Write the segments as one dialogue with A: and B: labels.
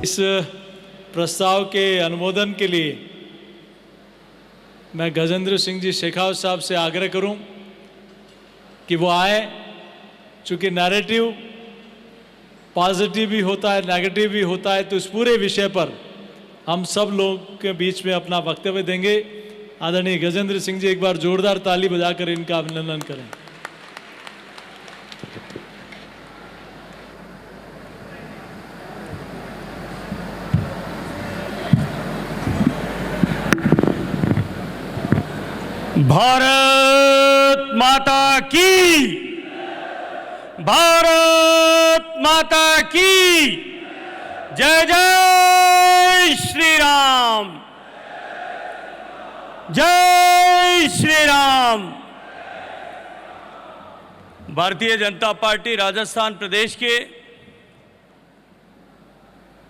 A: इस प्रस्ताव के अनुमोदन के लिए मैं गजेंद्र सिंह जी शेखावत साहब से आग्रह करूं कि वो आए। चूँकि नैरेटिव पॉजिटिव भी होता है, नेगेटिव भी होता है, तो इस पूरे विषय पर हम सब लोग के बीच में अपना वक्तव्य देंगे। आदरणीय गजेंद्र सिंह जी, एक बार जोरदार ताली बजाकर इनका अभिनंदन करें।
B: भारत माता की, भारत माता की जय। जय श्री राम, जय श्री राम। भारतीय जनता पार्टी राजस्थान प्रदेश के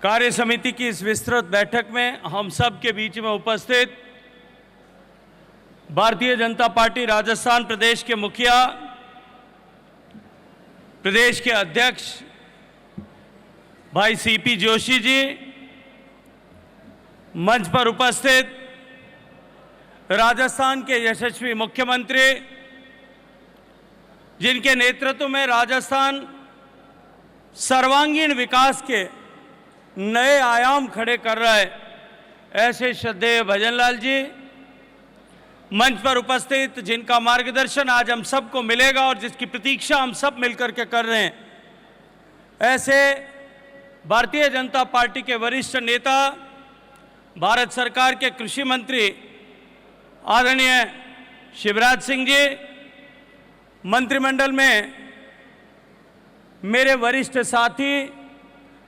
B: कार्य समिति की इस विस्तृत बैठक में हम सब के बीच में उपस्थित भारतीय जनता पार्टी राजस्थान प्रदेश के मुखिया, प्रदेश के अध्यक्ष भाई सीपी जोशी जी, मंच पर उपस्थित राजस्थान के यशस्वी मुख्यमंत्री, जिनके नेतृत्व में राजस्थान सर्वांगीण विकास के नए आयाम खड़े कर रहा है, ऐसे श्रद्धेय भजनलाल जी, मंच पर उपस्थित जिनका मार्गदर्शन आज हम सबको मिलेगा और जिसकी प्रतीक्षा हम सब मिलकर के कर रहे हैं, ऐसे भारतीय जनता पार्टी के वरिष्ठ नेता, भारत सरकार के कृषि मंत्री आदरणीय शिवराज सिंह जी, मंत्रिमंडल में मेरे वरिष्ठ साथी,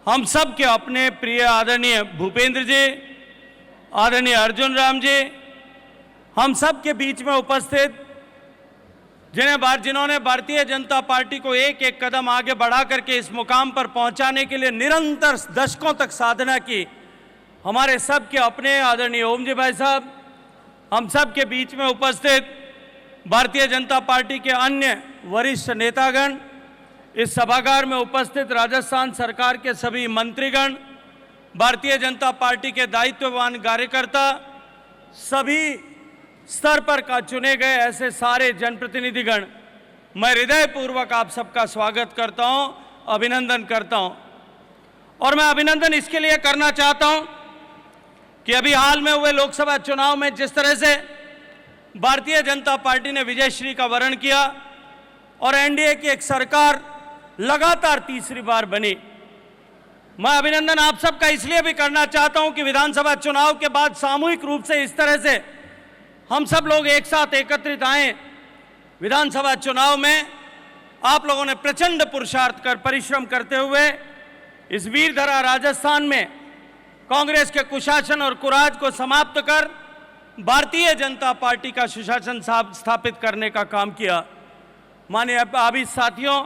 B: हम सब के अपने प्रिय आदरणीय भूपेंद्र जी, आदरणीय अर्जुन राम जी, हम सब के बीच में उपस्थित जिन्होंने भारतीय जनता पार्टी को एक एक कदम आगे बढ़ा करके इस मुकाम पर पहुंचाने के लिए निरंतर दशकों तक साधना की, हमारे सब के अपने आदरणीय ओम जी भाई साहब, हम सब के बीच में उपस्थित भारतीय जनता पार्टी के अन्य वरिष्ठ नेतागण, इस सभागार में उपस्थित राजस्थान सरकार के सभी मंत्रीगण, भारतीय जनता पार्टी के दायित्ववान कार्यकर्ता, सभी स्तर पर का चुने गए ऐसे सारे जनप्रतिनिधिगण, मैं हृदयपूर्वक आप सबका स्वागत करता हूं, अभिनंदन करता हूं। और मैं अभिनंदन इसके लिए करना चाहता हूं कि अभी हाल में हुए लोकसभा चुनाव में जिस तरह से भारतीय जनता पार्टी ने विजयश्री का वरण किया और एनडीए की एक सरकार लगातार तीसरी बार बनी, मैं अभिनंदन आप सबका इसलिए भी करना चाहता हूं कि विधानसभा चुनाव के बाद सामूहिक रूप से इस तरह से हम सब लोग एक साथ एकत्रित आए। विधानसभा चुनाव में आप लोगों ने प्रचंड पुरुषार्थ कर, परिश्रम करते हुए इस वीरधरा राजस्थान में कांग्रेस के कुशासन और कुराज को समाप्त कर भारतीय जनता पार्टी का सुशासन स्थापित करने का काम किया। माननीय अभी साथियों,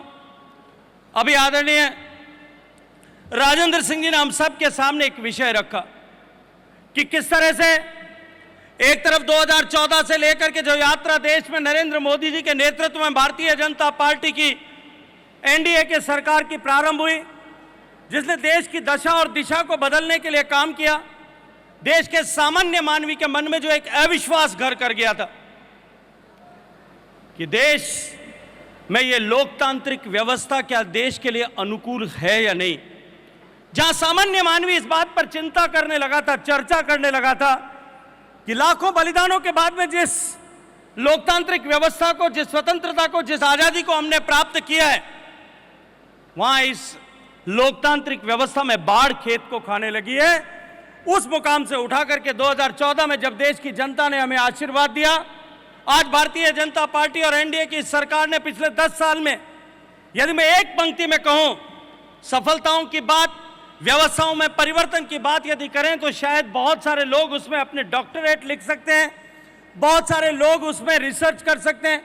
B: अभी आदरणीय राजेंद्र सिंह जी ने हम सब के सामने एक विषय रखा कि किस तरह से एक तरफ 2014 से लेकर के जो यात्रा देश में नरेंद्र मोदी जी के नेतृत्व में भारतीय जनता पार्टी की एनडीए के सरकार की प्रारंभ हुई, जिसने देश की दशा और दिशा को बदलने के लिए काम किया। देश के सामान्य मानवी के मन में जो एक अविश्वास घर कर गया था कि देश में ये लोकतांत्रिक व्यवस्था क्या देश के लिए अनुकूल है या नहीं, जहां सामान्य मानवी इस बात पर चिंता करने लगा था, चर्चा करने लगा था कि लाखों बलिदानों के बाद में जिस लोकतांत्रिक व्यवस्था को, जिस स्वतंत्रता को, जिस आजादी को हमने प्राप्त किया है, वहां इस लोकतांत्रिक व्यवस्था में बाढ़ खेत को खाने लगी है। उस मुकाम से उठा करके 2014 में जब देश की जनता ने हमें आशीर्वाद दिया, आज भारतीय जनता पार्टी और एनडीए की सरकार ने पिछले 10 साल में, यदि मैं एक पंक्ति में कहूं, सफलताओं की बात व्यवस्थाओं में परिवर्तन की बात यदि करें तो शायद बहुत सारे लोग उसमें अपने डॉक्टरेट लिख सकते हैं, बहुत सारे लोग उसमें रिसर्च कर सकते हैं,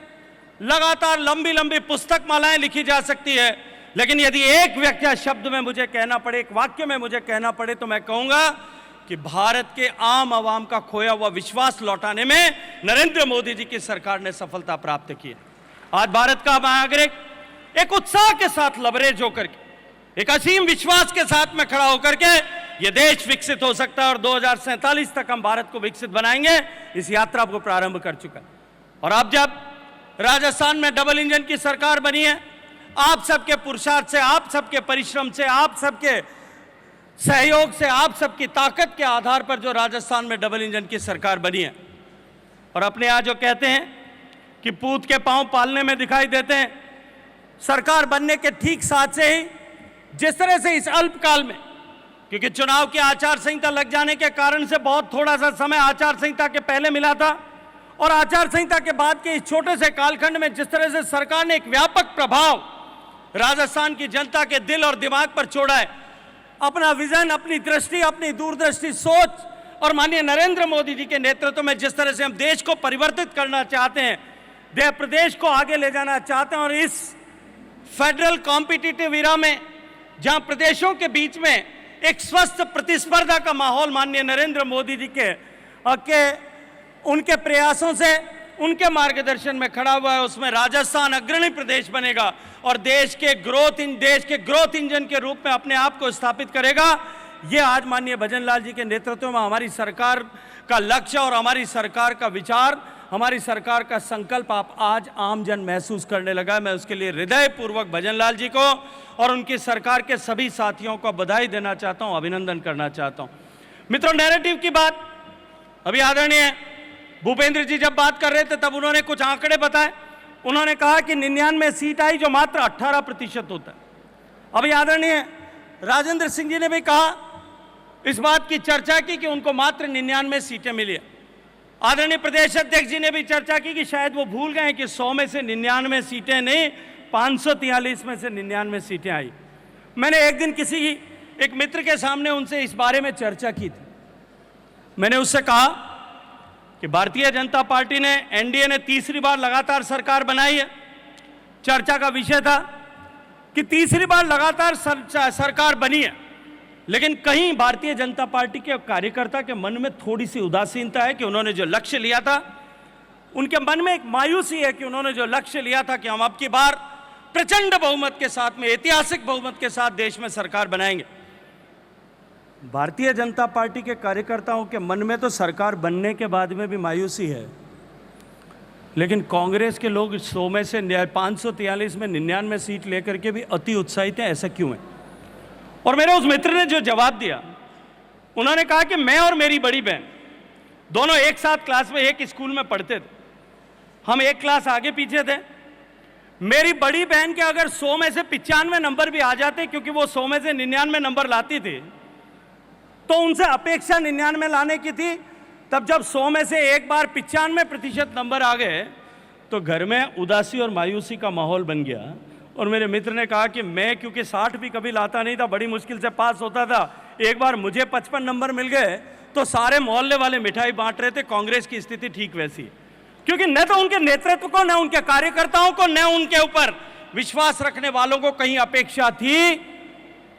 B: लगातार लंबी लंबी पुस्तक मालाएं लिखी जा सकती है, लेकिन यदि एक व्याख्या शब्द में मुझे कहना पड़े, एक वाक्य में मुझे कहना पड़े, तो मैं कहूंगा कि भारत के आम आवाम का खोया हुआ विश्वास लौटाने में नरेंद्र मोदी जी की सरकार ने सफलता प्राप्त की है। आज भारत का नागरिक एक उत्साह के साथ लबरेज होकर के, एक असीम विश्वास के साथ में खड़ा होकर के यह देश विकसित हो सकता है और 2047 तक हम भारत को विकसित बनाएंगे, इस यात्रा को प्रारंभ कर चुका है। और अब जब राजस्थान में डबल इंजन की सरकार बनी है, आप सबके पुरुषार्थ से, आप सबके परिश्रम से, आप सबके सहयोग से, आप सबकी ताकत के आधार पर जो राजस्थान में डबल इंजन की सरकार बनी है, और अपने यहाँ जो कहते हैं कि पूत के पांव पालने में दिखाई देते हैं, सरकार बनने के ठीक साथ से ही जिस तरह से इस अल्पकाल में, क्योंकि चुनाव की आचार संहिता लग जाने के कारण से बहुत थोड़ा सा समय आचार संहिता के पहले मिला था, और आचार संहिता के बाद के इस छोटे से कालखंड में जिस तरह से सरकार ने एक व्यापक प्रभाव राजस्थान की जनता के दिल और दिमाग पर छोड़ा है, अपना विजन, अपनी दृष्टि, अपनी दूरदृष्टि सोच, और माननीय नरेंद्र मोदी जी के नेतृत्व में जिस तरह से हम देश को परिवर्तित करना चाहते हैं, प्रदेश को आगे ले जाना चाहते हैं, और इस फेडरल कॉम्पिटिटिव इरा में जहां प्रदेशों के बीच में एक स्वस्थ प्रतिस्पर्धा का माहौल माननीय नरेंद्र मोदी जी के उनके प्रयासों से, उनके मार्गदर्शन में खड़ा हुआ है, उसमें राजस्थान अग्रणी प्रदेश बनेगा और देश के ग्रोथ इंजन के रूप में अपने आप को स्थापित करेगा। ये आज माननीय भजन लाल जी के नेतृत्व में हमारी सरकार का लक्ष्य और हमारी सरकार का विचार, हमारी सरकार का संकल्प आप आज आम जन महसूस करने लगा। मैं उसके लिए हृदयपूर्वक भजन लाल जी को और उनकी सरकार के सभी साथियों को बधाई देना चाहता हूं, अभिनंदन करना चाहता हूं। मित्रों, नैरेटिव की बात अभी आदरणीय भूपेंद्र जी जब बात कर रहे थे तब उन्होंने कुछ आंकड़े बताए। उन्होंने कहा कि 99 सीट आई जो मात्र 18% होता है। अभी आदरणीय राजेंद्र सिंह जी ने भी कहा, इस बात की चर्चा की कि उनको मात्र 99 सीटें मिली। आदरणीय प्रदेश अध्यक्ष जी ने भी चर्चा की कि शायद वो भूल गए कि 100 में से 99 सीटें नहीं, 543 में से 99 सीटें आई। मैंने एक दिन एक मित्र के सामने उनसे इस बारे में चर्चा की थी। मैंने उससे कहा कि भारतीय जनता पार्टी ने, एनडीए ने तीसरी बार लगातार सरकार बनाई है। चर्चा का विषय था कि तीसरी बार लगातार सरकार बनी है, लेकिन कहीं भारतीय जनता पार्टी के कार्यकर्ता के मन में थोड़ी सी उदासीनता है कि उन्होंने जो लक्ष्य लिया था, उनके मन में एक मायूसी है कि उन्होंने जो लक्ष्य लिया था कि हम अब की बार प्रचंड बहुमत के साथ में, ऐतिहासिक बहुमत के साथ देश में सरकार बनाएंगे। भारतीय जनता पार्टी के कार्यकर्ताओं के मन में तो सरकार बनने के बाद में भी मायूसी है, लेकिन कांग्रेस के लोग 100 में से 543 में 99 सीट लेकर के भी अति उत्साहित हैं। ऐसा क्यों है? और मेरे उस मित्र ने जो जवाब दिया, उन्होंने कहा कि मैं और मेरी बड़ी बहन दोनों एक साथ क्लास में एक स्कूल में पढ़ते थे। हम एक क्लास आगे पीछे थे। मेरी बड़ी बहन के अगर 100 में से 95 नंबर भी आ जाते, क्योंकि वो 100 में से 99 नंबर लाती थी, तो उनसे अपेक्षा 99 लाने की थी। तब जब 100 में से एक बार 95% नंबर आ गए तो घर में उदासी और मायूसी का माहौल बन गया। और मेरे मित्र ने कहा कि मैं क्योंकि 60 भी कभी लाता नहीं था, बड़ी मुश्किल से पास होता था, एक बार मुझे 55 नंबर मिल गए तो सारे मोहल्ले वाले मिठाई बांट रहे थे। कांग्रेस की स्थिति ठीक वैसी है, क्योंकि न तो उनके नेतृत्व को, न उनके कार्यकर्ताओं को, न उनके ऊपर विश्वास रखने वालों को कहीं अपेक्षा थी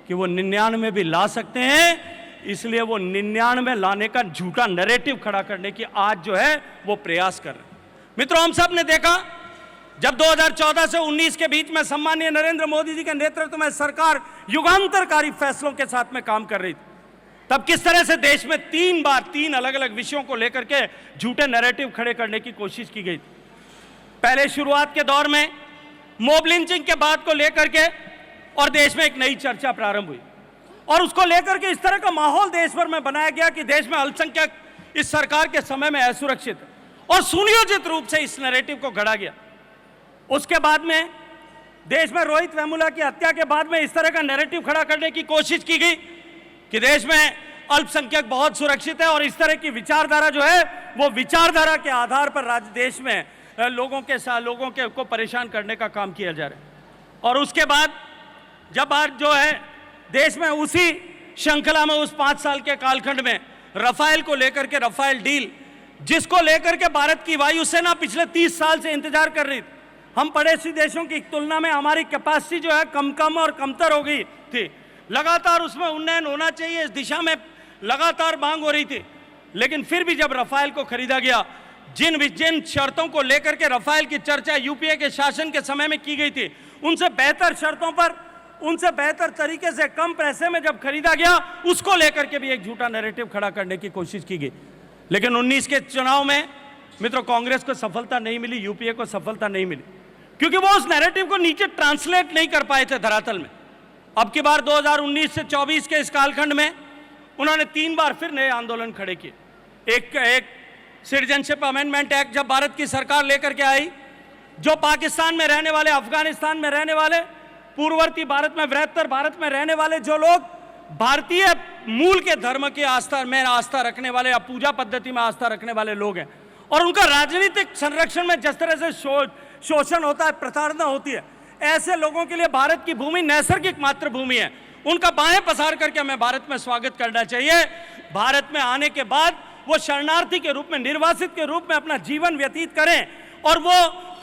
B: कि वो 99 भी ला सकते हैं। इसलिए वो 99 लाने का झूठा नैरेटिव खड़ा करने की आज जो है वो प्रयास कर रहे हैं। मित्रों, हम सब ने देखा जब 2014 से 19 के बीच में सम्माननीय नरेंद्र मोदी जी के नेतृत्व में सरकार युगांतरकारी फैसलों के साथ में काम कर रही थी, तब किस तरह से देश में 3 अलग अलग विषयों को लेकर के झूठे नैरेटिव खड़े करने की कोशिश की गई थी। पहले शुरुआत के दौर में मॉब लिंचिंग के बात को लेकर के और देश में एक नई चर्चा प्रारंभ हुई, और उसको लेकर के इस तरह का माहौल देश भर में बनाया गया कि देश में अल्पसंख्यक इस सरकार के समय में असुरक्षित है, और सुनियोजित रूप से इस नैरेटिव को गढ़ा गया। उसके बाद में देश में रोहित वेमुला की हत्या के बाद में इस तरह का नैरेटिव खड़ा करने की कोशिश की गई कि देश में अल्पसंख्यक बहुत सुरक्षित है, और इस तरह की विचारधारा जो है वो विचारधारा के आधार पर देश में लोगों को परेशान करने का काम किया जा रहा है। और उसके बाद जब आज जो है देश में उसी श्रृंखला में उस 5 साल के कालखंड में रफाल को लेकर के, रफाल डील जिसको लेकर के भारत की वायुसेना पिछले 30 साल से इंतजार कर रही थी। हम पड़ोसी देशों की तुलना में हमारी कैपेसिटी जो है कम और कमतर हो गई थी। लगातार उसमें उन्नयन होना चाहिए, इस दिशा में लगातार मांग हो रही थी। लेकिन फिर भी जब रफाल को खरीदा गया, जिन शर्तों को लेकर के रफाल की चर्चा यूपीए के शासन के समय में की गई थी, उनसे बेहतर शर्तों पर, उनसे बेहतर तरीके से, कम पैसे में जब खरीदा गया, उसको लेकर के भी एक झूठा नैरेटिव खड़ा करने की कोशिश की गई। लेकिन 19 के चुनाव में मित्रों कांग्रेस को सफलता नहीं मिली, यूपीए को सफलता नहीं मिली, क्योंकि वो उस नैरेटिव को नीचे ट्रांसलेट नहीं कर पाए थे धरातल में। अब की बार 2019 से 24 के इस कालखंड में उन्होंने 3 बार फिर नए आंदोलन खड़े किए। एक सिटीजनशिप अमेंडमेंट एक्ट जब भारत की सरकार लेकर के आई, जो पाकिस्तान में रहने वाले, अफगानिस्तान में रहने वाले, पूर्ववर्ती भारत में, वृहत्तर भारत में रहने वाले जो लोग भारतीय मूल के धर्म की आस्था रखने वाले या पूजा पद्धति में आस्था रखने वाले लोग हैं, और उनका राजनीतिक संरक्षण में जिस तरह से शोषण होता है, प्रताड़ना होती है, ऐसे लोगों के लिए भारत की भूमि नैसर्गिक मातृभूमि है। उनका बाहें पसार करके हमें भारत में स्वागत करना चाहिए। भारत में आने के बाद वो शरणार्थी के रूप में, निर्वासित के रूप में अपना जीवन व्यतीत करें, और वो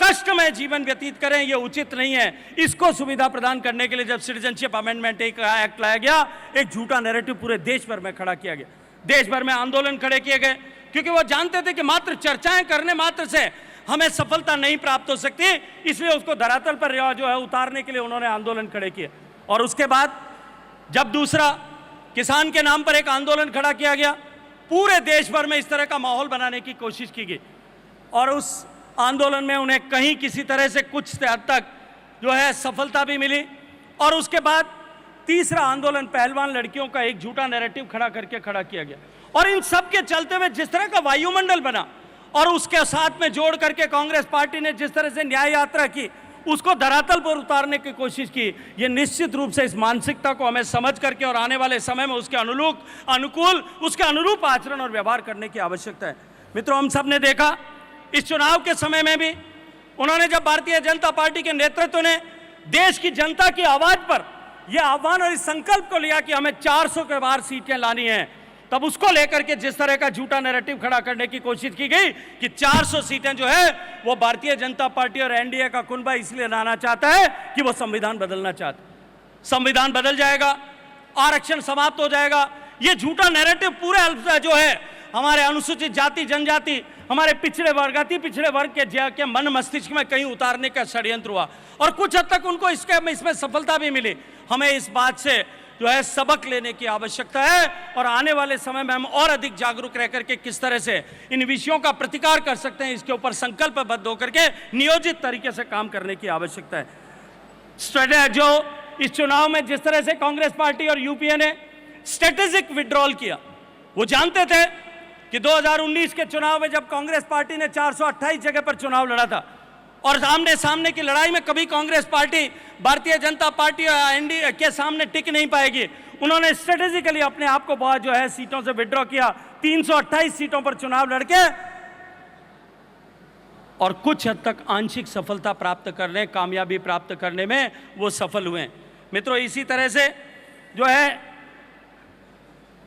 B: कष्टमय जीवन व्यतीत करें, ये उचित नहीं है। इसको सुविधा प्रदान करने के लिए जब सिटीजनशिप अमेंडमेंट एक्ट लाया गया, एक झूठा नैरेटिव पूरे देश भर में खड़ा किया गया। देश भर में आंदोलन खड़े किए गए, क्योंकि वो जानते थे कि मात्र चर्चाएं करने मात्र से हमें सफलता नहीं प्राप्त हो सकती, इसलिए उसको धरातल पर जो है उतारने के लिए उन्होंने आंदोलन खड़े किए। और उसके बाद जब दूसरा किसान के नाम पर एक आंदोलन खड़ा किया गया, पूरे देश भर में इस तरह का माहौल बनाने की कोशिश की गई, और उस आंदोलन में उन्हें कहीं किसी तरह से कुछ हद तक जो है सफलता भी मिली। और उसके बाद तीसरा आंदोलन पहलवान लड़कियों का एक झूठा नैरेटिव खड़ा किया गया। और इन सब के चलते हुए जिस तरह का वायुमंडल बना, और उसके साथ में जोड़ करके कांग्रेस पार्टी ने जिस तरह से न्याय यात्रा की, उसको धरातल पर उतारने की कोशिश की, ये निश्चित रूप से इस मानसिकता को हमें समझ करके और आने वाले समय में उसके उसके अनुरूप आचरण और व्यवहार करने की आवश्यकता है। मित्रों, हम सब ने देखा इस चुनाव के समय में भी उन्होंने, जब भारतीय जनता पार्टी के नेतृत्व ने देश की जनता की आवाज पर यह आह्वान और इस संकल्प को लिया कि हमें 400 के बाहर सीटें लानी हैं, तब उसको लेकर के जिस तरह का झूठा नैरेटिव खड़ा करने की कोशिश की गई कि 400 सीटें जो है वो भारतीय जनता पार्टी और एनडीए का कुनबा इसलिए लाना चाहता है कि वो संविधान बदलना चाहता है। संविधान बदल जाएगा, आरक्षण समाप्त हो जाएगा, ये झूठा नैरेटिव पूरे जो है हमारे अनुसूचित जाति जनजाति, हमारे पिछड़े वर्ग, अति पिछड़े वर्ग के मन मस्तिष्क में कहीं उतारने का षड्यंत्र हुआ, और कुछ हद तक उनको इसमें सफलता भी मिली। हमें इस बात से जो है सबक लेने की आवश्यकता है, और आने वाले समय में हम और अधिक जागरूक रह करके किस तरह से इन विषयों का प्रतिकार कर सकते हैं, इसके ऊपर संकल्पबद्ध होकर के नियोजित तरीके से काम करने की आवश्यकता है। जो इस चुनाव में जिस तरह से कांग्रेस पार्टी और यूपीए ने स्ट्रेटेजिक विड्रॉल किया, वो जानते थे कि 2019 के चुनाव में जब कांग्रेस पार्टी ने 428 जगह पर चुनाव लड़ा था, और आमने सामने की लड़ाई में कभी कांग्रेस पार्टी भारतीय जनता पार्टी और एनडीए के सामने टिक नहीं पाएगी, उन्होंने स्ट्रेटेजिकली अपने आप को बहुत जो है सीटों से विड्रॉ किया। 328 सीटों पर चुनाव लड़के और कुछ हद तक आंशिक सफलता प्राप्त करने, कामयाबी प्राप्त करने में वो सफल हुए। मित्रों, इसी तरह से जो है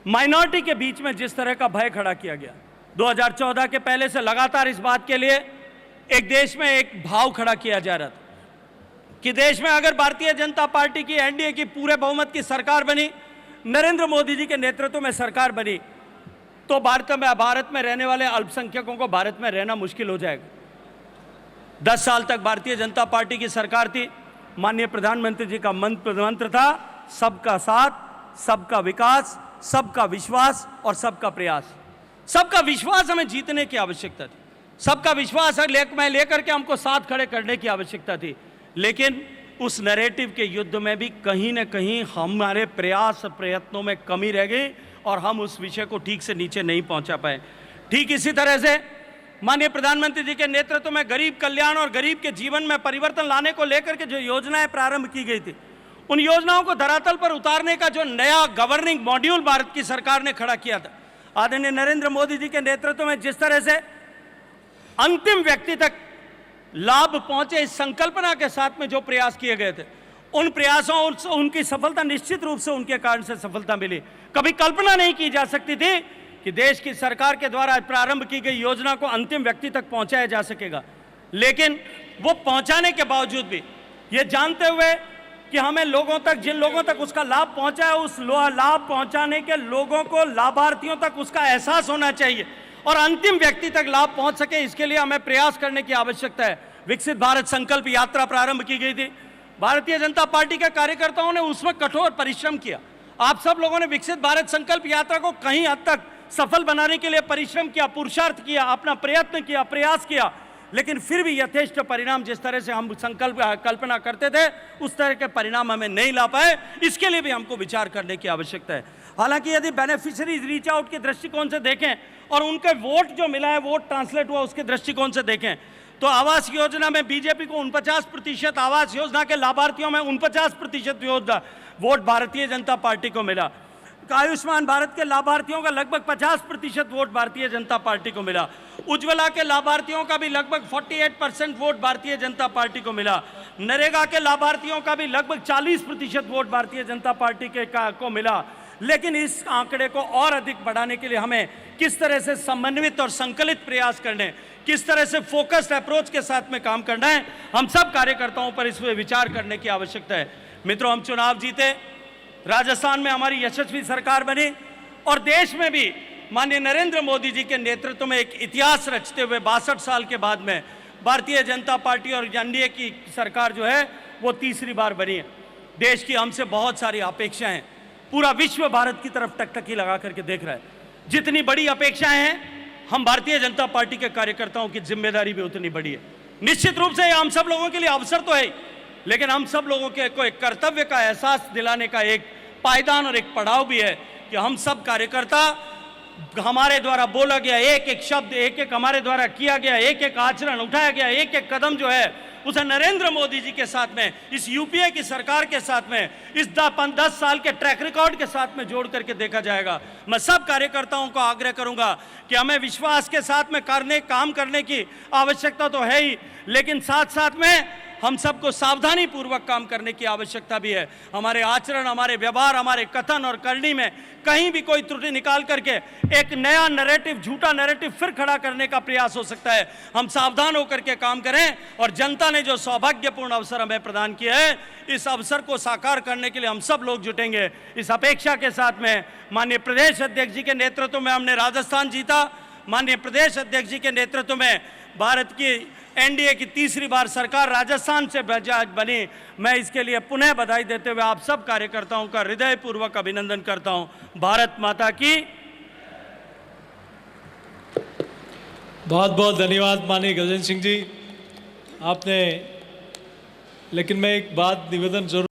B: माइनॉरिटी के बीच में जिस तरह का भय खड़ा किया गया, 2014 के पहले से लगातार इस बात के लिए एक देश में एक भाव खड़ा किया जा रहा था कि देश में अगर भारतीय जनता पार्टी की, एनडीए की पूरे बहुमत की सरकार बनी, नरेंद्र मोदी जी के नेतृत्व में सरकार बनी, तो भारत में रहने वाले अल्पसंख्यकों को भारत में रहना मुश्किल हो जाएगा। 10 साल तक भारतीय जनता पार्टी की सरकार थी, माननीय प्रधानमंत्री जी का मंत्र था सबका साथ, सबका विकास, सबका विश्वास और सबका प्रयास। सबका विश्वास हमें जीतने की आवश्यकता थी, सबका विश्वास में लेकर के हमको साथ खड़े करने की आवश्यकता थी। लेकिन उस नैरेटिव के युद्ध में भी कहीं न कहीं हमारे प्रयत्नों में कमी रह गई, और हम उस विषय को ठीक से नीचे नहीं पहुंचा पाए। ठीक इसी तरह से माननीय प्रधानमंत्री जी के नेतृत्व में गरीब कल्याण और गरीब के जीवन में परिवर्तन लाने को लेकर के जो योजनाएं प्रारंभ की गई थी, उन योजनाओं को धरातल पर उतारने का जो नया गवर्निंग मॉड्यूल भारत की सरकार ने खड़ा किया था, आदरणीय नरेंद्र मोदी जी के नेतृत्व में जिस तरह से अंतिम व्यक्ति तक लाभ पहुंचे, इस संकल्पना के साथ में जो प्रयास किए गए थे, उन प्रयासों उनकी सफलता निश्चित रूप से उनके कारण से सफलता मिली। कभी कल्पना नहीं की जा सकती थी कि देश की सरकार के द्वारा प्रारंभ की गई योजना को अंतिम व्यक्ति तक पहुंचाया जा सकेगा, लेकिन वो पहुंचाने के बावजूद भी ये जानते हुए कि हमें लोगों तक, जिन लोगों तक उसका लाभ पहुंचा है, उस लाभ पहुंचाने के लोगों को, लाभार्थियों तक उसका एहसास होना चाहिए और अंतिम व्यक्ति तक लाभ पहुंच सके, इसके लिए हमें प्रयास करने की आवश्यकता है। विकसित भारत संकल्प यात्रा प्रारंभ की गई थी। भारतीय जनता पार्टी के कार्यकर्ताओं ने उसमें कठोर परिश्रम किया। आप सब लोगों ने विकसित भारत संकल्प यात्रा को कहीं हद तक सफल बनाने के लिए परिश्रम किया, पुरुषार्थ किया, अपना प्रयत्न किया, प्रयास किया, लेकिन फिर भी यथेष्ट परिणाम जिस तरह से हम कल्पना करते थे उस तरह के परिणाम हमें नहीं ला पाए। इसके लिए भी हमको विचार करने की आवश्यकता है। हालांकि यदि बेनिफिशियरीज रीच आउट के दृष्टिकोण से देखें और उनके वोट जो मिला है, वोट ट्रांसलेट हुआ, उसके दृष्टिकोण से देखें तो आवास योजना में बीजेपी को 49%, आवास योजना के लाभार्थियों में 49% वोट भारतीय जनता पार्टी को मिला। आयुष्मान भारत के लाभार्थियों का लगभग 50% वोट भारतीय जनता पार्टी को मिला। उज्ज्वला के लाभार्थियों का भी लगभग 48% वोट भारतीय जनता पार्टी को मिला। नरेगा के लाभार्थियों का भी लगभग 40% वोट भारतीय जनता पार्टी को मिला। लेकिन इस आंकड़े को और अधिक बढ़ाने के लिए हमें किस तरह से समन्वित और संकलित प्रयास करने, किस तरह से फोकस्ड अप्रोच के साथ में काम करना है, हम सब कार्यकर्ताओं पर इस पर विचार करने की आवश्यकता है। मित्रों, हम चुनाव जीते, राजस्थान में हमारी यशस्वी सरकार बनी और देश में भी माननीय नरेंद्र मोदी जी के नेतृत्व में एक इतिहास रचते हुए 62 साल के बाद में भारतीय जनता पार्टी और एनडीए की सरकार जो है वो तीसरी बार बनी है। देश की हमसे बहुत सारी अपेक्षाएं हैं। पूरा विश्व भारत की तरफ टकटकी लगा करके देख रहा है। जितनी बड़ी अपेक्षाएं हैं, हम भारतीय जनता पार्टी के कार्यकर्ताओं की जिम्मेदारी भी उतनी बड़ी है। निश्चित रूप से हम सब लोगों के लिए अवसर तो है, लेकिन हम सब लोगों के को एक कर्तव्य का एहसास दिलाने का एक पायदान और एक पड़ाव भी है कि हम सब कार्यकर्ता, हमारे द्वारा बोला गया एक एक शब्द, एक एक हमारे द्वारा किया गया एक एक आचरण, उठाया गया एक एक कदम जो है उसे नरेंद्र मोदी जी के साथ में, इस यूपीए की सरकार के साथ में, इस 10 साल के ट्रैक रिकॉर्ड के साथ में जोड़ करके देखा जाएगा। मैं सब कार्यकर्ताओं को आग्रह करूंगा कि हमें विश्वास के साथ में काम करने की आवश्यकता तो है ही, लेकिन साथ साथ में हम सबको सावधानी पूर्वक काम करने की आवश्यकता भी है। हमारे आचरण, हमारे व्यवहार, हमारे कथन और करनी में कहीं भी कोई त्रुटि निकाल करके एक नया नैरेटिव, झूठा नैरेटिव फिर खड़ा करने का प्रयास हो सकता है। हम सावधान होकर के काम करें और जनता ने जो सौभाग्यपूर्ण अवसर हमें प्रदान किया है, इस अवसर को साकार करने के लिए हम सब लोग जुटेंगे। इस अपेक्षा के साथ में माननीय प्रदेश अध्यक्ष जी के नेतृत्व में हमने राजस्थान जीता। माननीय प्रदेश अध्यक्ष जी के नेतृत्व में भारत की एनडीए की तीसरी बार सरकार राजस्थान से बनी। मैं इसके लिए पुनः बधाई देते हुए आप सब कार्यकर्ताओं का हृदयपूर्वक अभिनंदन करता हूं। भारत माता की।
A: बहुत बहुत धन्यवाद माननीय गजेंद्र सिंह जी, आपने, लेकिन मैं एक बात निवेदन जरूर